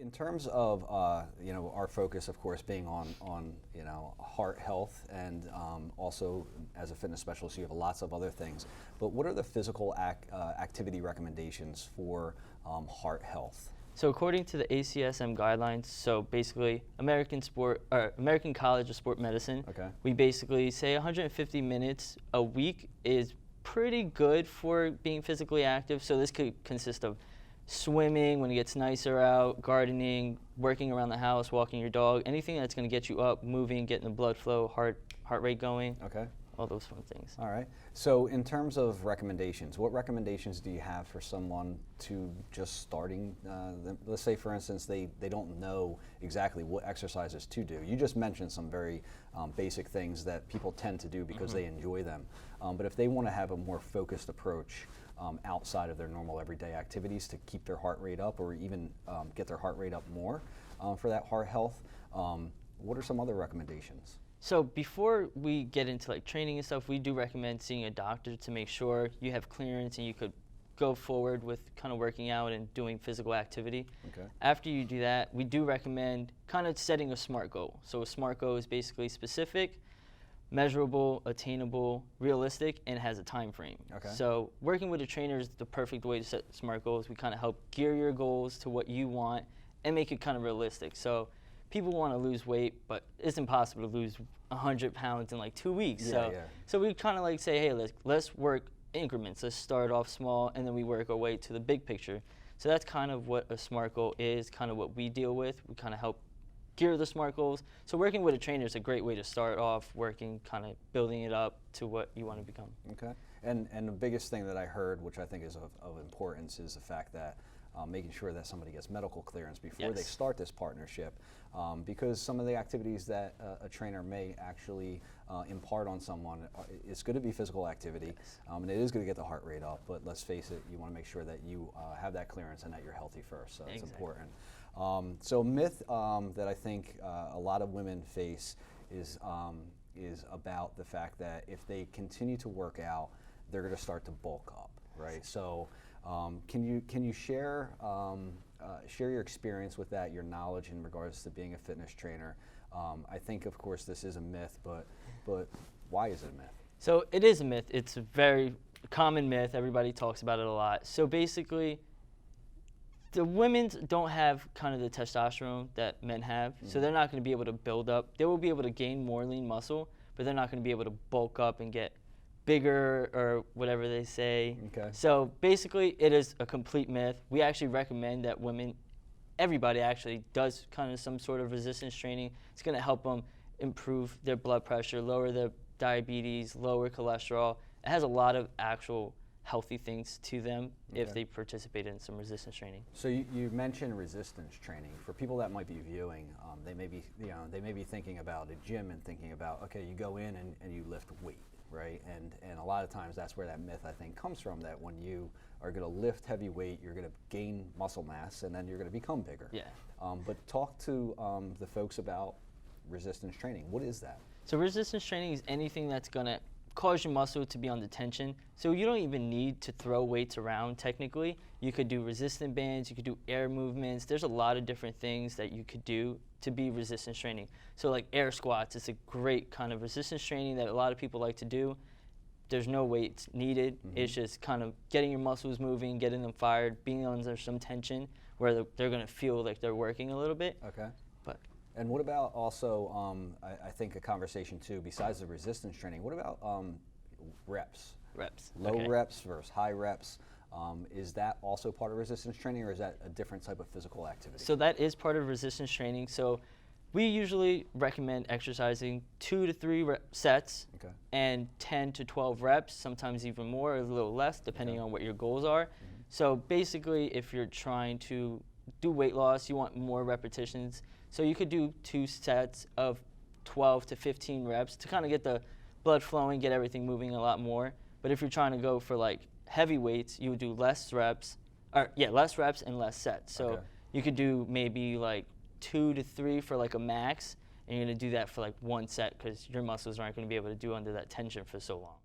In terms of our focus, of course, being on heart health, and also as a fitness specialist, you have lots of other things. But what are the physical activity recommendations for heart health? So according to the ACSM guidelines, so basically American College of Sport Medicine, Okay. we basically say 150 minutes a week is pretty good for being physically active. So this could consist of swimming when it gets nicer out, gardening, working around the house, walking your dog, anything that's going to get you up, moving, getting the blood flow, heart rate going. Okay. All those fun things. All right. So in terms of recommendations, what recommendations do you have for someone to just starting, let's say for instance, they don't know exactly what exercises to do. You just mentioned some very basic things that people tend to do because they enjoy them. But if they want to have a more focused approach outside of their normal everyday activities to keep their heart rate up, or even get their heart rate up more for that heart health, what are some other recommendations? So before we get into like training and stuff, we do recommend seeing a doctor to make sure you have clearance and you could go forward with kind of working out and doing physical activity. Okay. After you do that, we do recommend kind of setting a SMART goal. So a SMART goal is basically specific, measurable, attainable, realistic, and has a time frame. Okay. So working with a trainer is the perfect way to set SMART goals. We kind of help gear your goals to what you want and make it kind of realistic. So people want to lose weight, but it's impossible to lose 100 pounds in like 2 weeks. So we kind of like say, hey, let's work increments. Let's start off small, and then we work our way to the big picture. So that's kind of what a SMART goal is, kind of what we deal with. We kind of help gear the SMART goals. So working with a trainer is a great way to start off working, kind of building it up to what you want to become. Okay. And the biggest thing that I heard, which I think is of importance, is the fact that making sure that somebody gets medical clearance before they start this partnership, because some of the activities that a trainer may actually impart on someone, it's going to be physical activity, and it is going to get the heart rate up, but let's face it, you want to make sure that you have that clearance and that you're healthy first, so it's important. So a myth that I think a lot of women face is about the fact that if they continue to work out, they're going to start to bulk up, right? So can you share your experience with that, your knowledge in regards to being a fitness trainer? I think, of course, this is a myth, but why is it a myth? So it is a myth. It's a very common myth. Everybody talks about it a lot. So basically, the women don't have kind of the testosterone that men have, so they're not going to be able to build up. They will be able to gain more lean muscle, but they're not going to be able to bulk up and get bigger or whatever they say. Okay. So basically, it is a complete myth. We actually recommend that women, everybody actually does kind of some sort of resistance training. It's going to help them improve their blood pressure, lower their diabetes, lower cholesterol. It has a lot of actual healthy things to them if they participate in some resistance training. So you mentioned resistance training. For people that might be viewing, they may be thinking about a gym and thinking about, okay, you go in and you lift weight, right? And a lot of times that's where that myth, I think, comes from, that when you are going to lift heavy weight, you're going to gain muscle mass and then you're going to become bigger. Yeah. But talk to the folks about resistance training. What is that? So resistance training is anything that's going to cause your muscle to be under tension. So you don't even need to throw weights around technically. You could do resistant bands, you could do air movements. There's a lot of different things that you could do to be resistance training. So like air squats, it's a great kind of resistance training that a lot of people like to do. There's no weights needed. It's just kind of getting your muscles moving, getting them fired, being under some tension where they're going to feel like they're working a little bit. Okay. But And what about also, I think a conversation too, besides the resistance training, what about reps? Reps. Low reps versus high reps. Is that also part of resistance training, or is that a different type of physical activity? So that is part of resistance training. So we usually recommend exercising 2 to 3 sets and 10 to 12 reps, sometimes even more, or a little less, depending on what your goals are. So basically, if you're trying to do weight loss, you want more repetitions. So you could do 2 sets of 12 to 15 reps to kind of get the blood flowing, get everything moving a lot more. But if you're trying to go for like heavy weights, you would do less reps and less sets. So you could do maybe like 2 to 3 for like a max, and you're going to do that for like 1 set because your muscles aren't going to be able to do under that tension for so long.